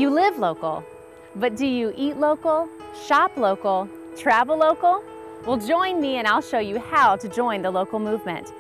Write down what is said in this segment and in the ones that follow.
You live local, but do you eat local, shop local, travel local? Well, join me and I'll show you how to join the local movement.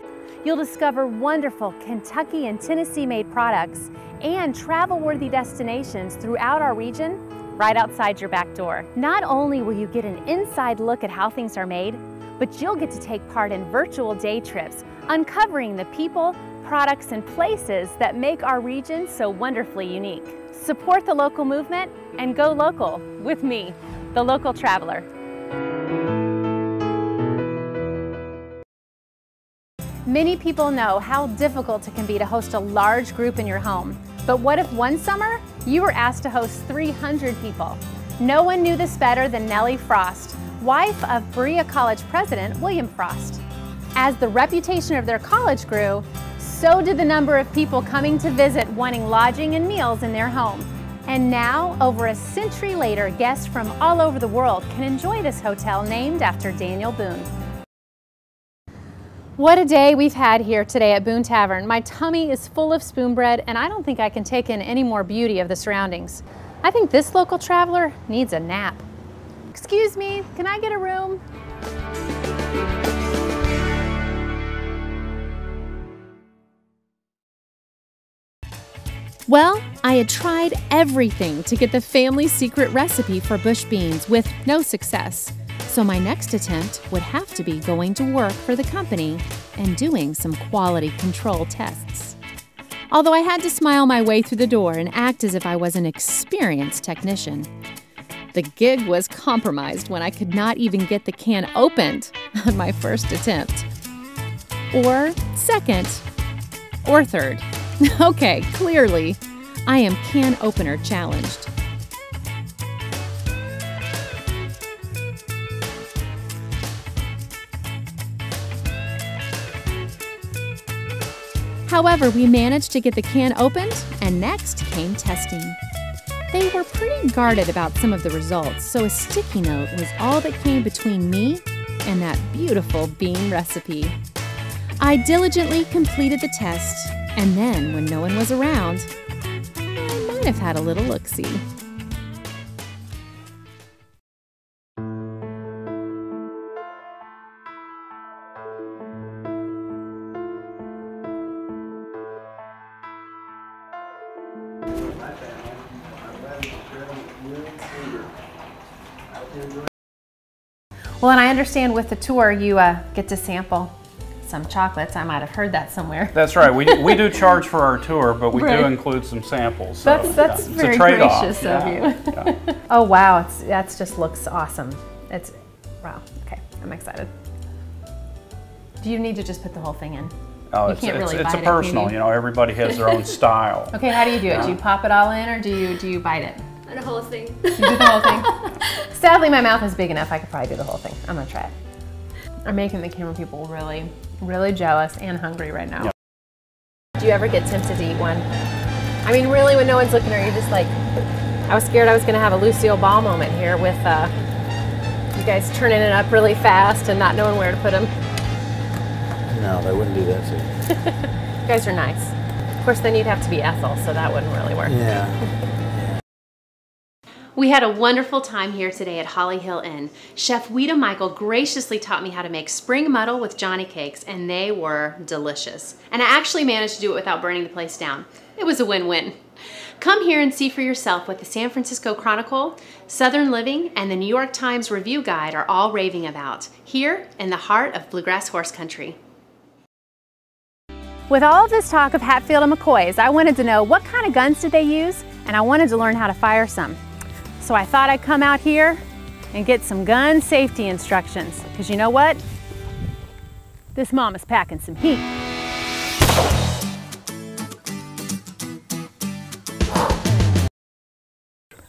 You'll discover wonderful Kentucky and Tennessee-made products and travel-worthy destinations throughout our region right outside your back door. Not only will you get an inside look at how things are made, but you'll get to take part in virtual day trips, uncovering the people, products, and places that make our region so wonderfully unique. Support the local movement and go local with me, the local traveler. Many people know how difficult it can be to host a large group in your home. But what if one summer you were asked to host 300 people? No one knew this better than Nellie Frost, wife of Berea College president William Frost. As the reputation of their college grew, so did the number of people coming to visit wanting lodging and meals in their home. And now, over a century later, guests from all over the world can enjoy this hotel named after Daniel Boone. What a day we've had here today at Boone Tavern. My tummy is full of spoon bread and I don't think I can take in any more beauty of the surroundings. I think this local traveler needs a nap. Excuse me, can I get a room? Well, I had tried everything to get the family secret recipe for bush beans with no success. So my next attempt would have to be going to work for the company and doing some quality control tests. Although I had to smile my way through the door and act as if I was an experienced technician. The gig was compromised when I could not even get the can opened on my first attempt. Or second, or third. Okay, clearly, I am can opener challenged. However, we managed to get the can opened, and next came testing. They were pretty guarded about some of the results, so a sticky note was all that came between me and that beautiful bean recipe. I diligently completed the test, and then, when no one was around, I might have had a little look-see. Well, and I understand with the tour you get to sample some chocolates. I might have heard that somewhere. That's right. We do charge for our tour, but we do include some samples. So, that's very gracious of you. Yeah. Oh wow, that just looks awesome. Wow. Okay, I'm excited. Do you need to just put the whole thing in? Oh, it's a personal. You know, everybody has their own style. Okay, how do you do it? Do you pop it all in, or do you bite it? The whole thing. You do the whole thing? Sadly, my mouth is big enough. I could probably do the whole thing. I'm gonna try it. I'm making the camera people really, really jealous and hungry right now. Yep. Do you ever get tempted to eat one? I mean, really, when no one's looking, are you just like, I was scared I was gonna have a Lucille Ball moment here with you guys turning it up really fast and not knowing where to put them. No, they wouldn't do that to you. You guys are nice. Of course, then you'd have to be Ethel, so that wouldn't really work. Yeah. We had a wonderful time here today at Holly Hill Inn. Chef Weta Michael graciously taught me how to make spring muddle with Johnny cakes, and they were delicious. And I actually managed to do it without burning the place down. It was a win-win. Come here and see for yourself what the San Francisco Chronicle, Southern Living, and the New York Times Review Guide are all raving about, here in the heart of Bluegrass Horse Country. With all of this talk of Hatfield and McCoys, I wanted to know what kind of guns did they use, and I wanted to learn how to fire some. So I thought I'd come out here and get some gun safety instructions, because you know what? This mama's packing some heat.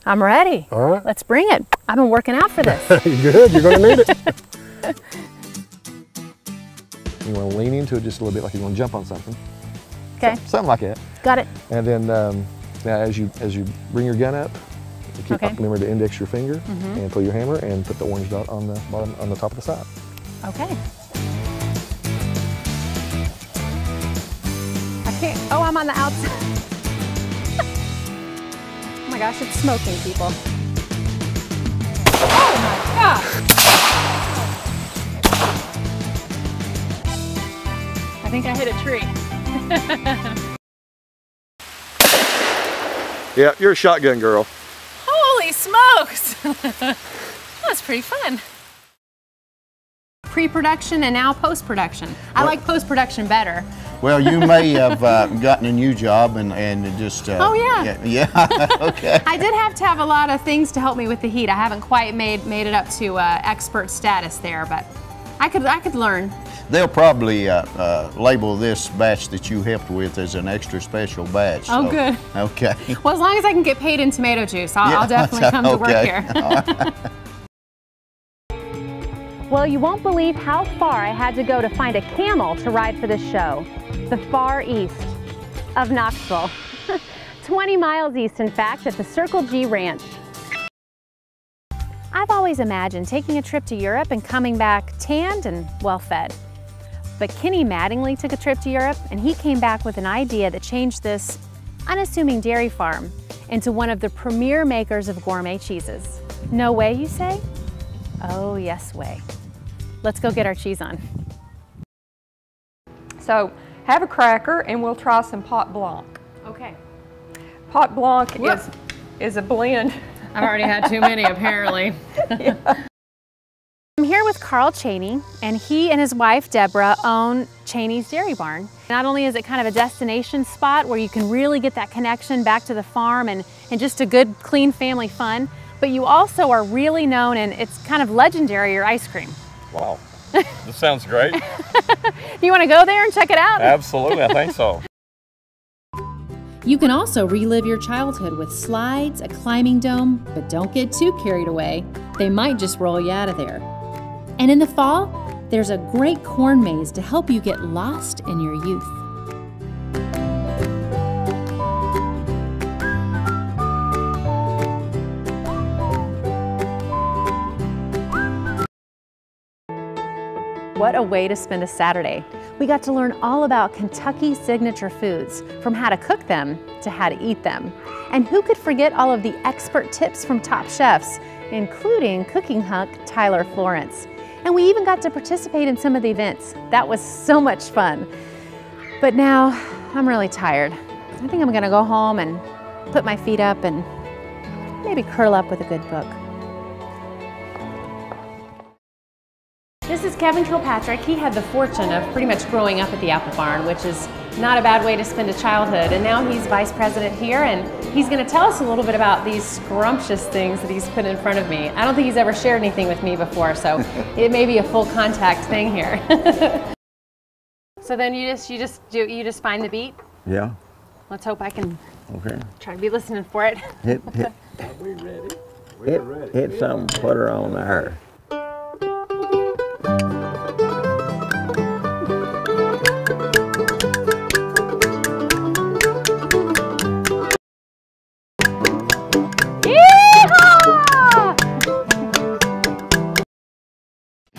I'm ready. All right. Let's bring it. I've been working out for this. Good, you're gonna need it. You wanna lean into it just a little bit like you're gonna jump on something. Okay. Something like that. Got it. And then now as you bring your gun up, you keep, remember to index your finger and pull your hammer and put the orange dot on the bottom, on the top of the side. Okay. I can't, oh, I'm on the outside. Oh my gosh, it's smoking, people. Oh my gosh! I think I hit a tree. Yeah, you're a shotgun girl. Holy smokes! That's pretty fun. Pre-production and now post-production. I like post-production better. Well, you may have gotten a new job and just... oh, yeah. Yeah, okay. I did have to have a lot of things to help me with the heat. I haven't quite made it up to expert status there, but I could learn. They'll probably label this batch that you helped with as an extra special batch. Oh, so, good. Okay. Well, as long as I can get paid in tomato juice, I'll definitely come to work here. Well, you won't believe how far I had to go to find a camel to ride for this show. The far east of Knoxville. 20 miles east, in fact, at the Circle G Ranch. I've always imagined taking a trip to Europe and coming back tanned and well-fed. But Kenny Mattingly took a trip to Europe and he came back with an idea that changed this unassuming dairy farm into one of the premier makers of gourmet cheeses. No way, you say? Oh, yes way. Let's go get our cheese on. So have a cracker and we'll try some Pot Blanc. Okay. Pot Blanc is a blend. I've already had too many, apparently. Yeah. I'm here with Carl Cheney, and he and his wife, Deborah, own Cheney's Dairy Barn. Not only is it kind of a destination spot where you can really get that connection back to the farm and just a good, clean family fun, but you also are really known, and it's kind of legendary, your ice cream. Wow, this sounds great. You want to go there and check it out? Absolutely, I think so. You can also relive your childhood with slides, a climbing dome, but don't get too carried away. They might just roll you out of there. And in the fall, there's a great corn maze to help you get lost in your youth. What a way to spend a Saturday. We got to learn all about Kentucky's signature foods, from how to cook them to how to eat them. And who could forget all of the expert tips from top chefs, including cooking hunk Tyler Florence. And we even got to participate in some of the events. That was so much fun. But now I'm really tired. I think I'm gonna go home and put my feet up and maybe curl up with a good book. This is Kevin Kilpatrick. He had the fortune of pretty much growing up at the Apple Barn, which is not a bad way to spend a childhood. And now he's vice president here, and he's going to tell us a little bit about these scrumptious things that he's put in front of me. I don't think he's ever shared anything with me before, so it may be a full contact thing here. So then you just find the beat? Yeah. Let's hope I can try to be listening for it. Hit. Are we ready? We're ready. Hit something, put her on there.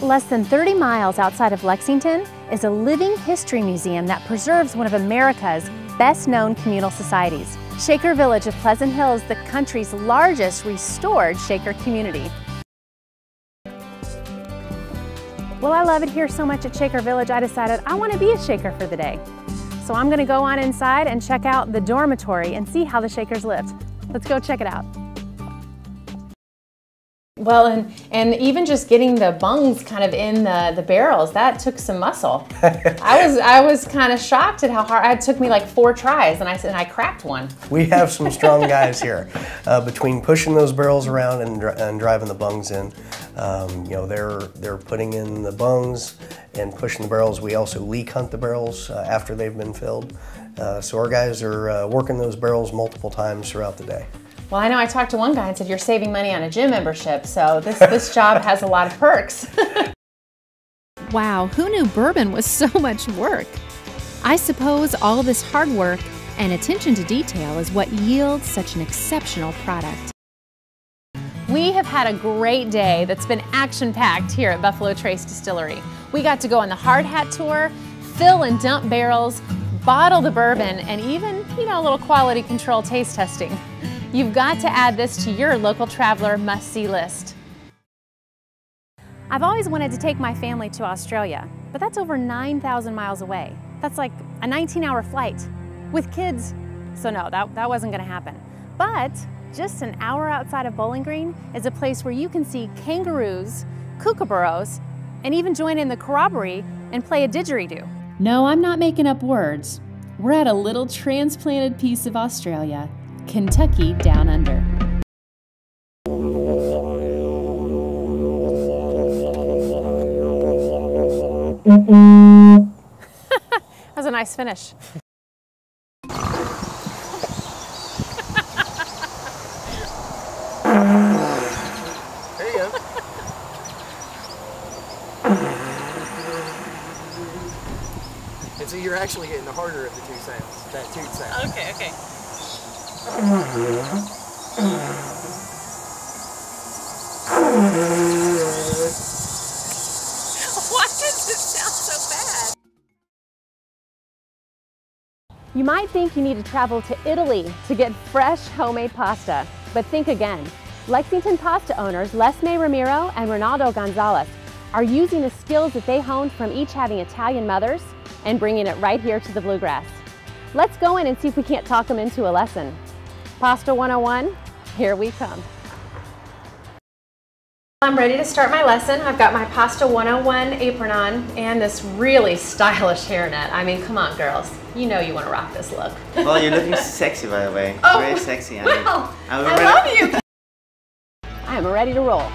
Less than 30 miles outside of Lexington is a living history museum that preserves one of America's best-known communal societies. Shaker Village of Pleasant Hill is the country's largest restored Shaker community. Well, I love it here so much at Shaker Village, I decided I want to be a Shaker for the day. So I'm going to go on inside and check out the dormitory and see how the Shakers lived. Let's go check it out. Well, and even just getting the bungs kind of in the barrels, that took some muscle. I was kind of shocked at how hard. It took me like 4 tries, and I cracked one. We have some strong guys here. Between pushing those barrels around and driving the bungs in, you know, they're putting in the bungs and pushing the barrels. We also leak hunt the barrels after they've been filled. So our guys are working those barrels multiple times throughout the day. Well, I know I talked to one guy and said you're saving money on a gym membership, so this job has a lot of perks. Wow, who knew bourbon was so much work? I suppose all this hard work and attention to detail is what yields such an exceptional product. We have had a great day that's been action-packed here at Buffalo Trace Distillery. We got to go on the hard hat tour, fill and dump barrels, bottle the bourbon, and even, you know, a little quality control taste testing. You've got to add this to your local traveler must-see list. I've always wanted to take my family to Australia, but that's over 9,000 miles away. That's like a 19-hour flight with kids. So no, that wasn't gonna happen. But just an hour outside of Bowling Green is a place where you can see kangaroos, kookaburras, and even join in the corroboree and play a didgeridoo. No, I'm not making up words. We're at a little transplanted piece of Australia, Kentucky Down Under. That was a nice finish. There you go. And so you're actually hitting the harder of the two sounds, that toot sound. Okay, okay. Why does it sound so bad? You might think you need to travel to Italy to get fresh homemade pasta, but think again. Lexington pasta owners Lesme Ramiro and Ronaldo Gonzalez are using the skills that they honed from each having Italian mothers and bringing it right here to the Bluegrass. Let's go in and see if we can't talk them into a lesson. Pasta 101, here we come. I'm ready to start my lesson. I've got my Pasta 101 apron on and this really stylish hairnet. I mean, come on, girls. You know you want to rock this look. Well, you're looking sexy, by the way. Oh, very sexy. Well, I love you. I am ready to roll.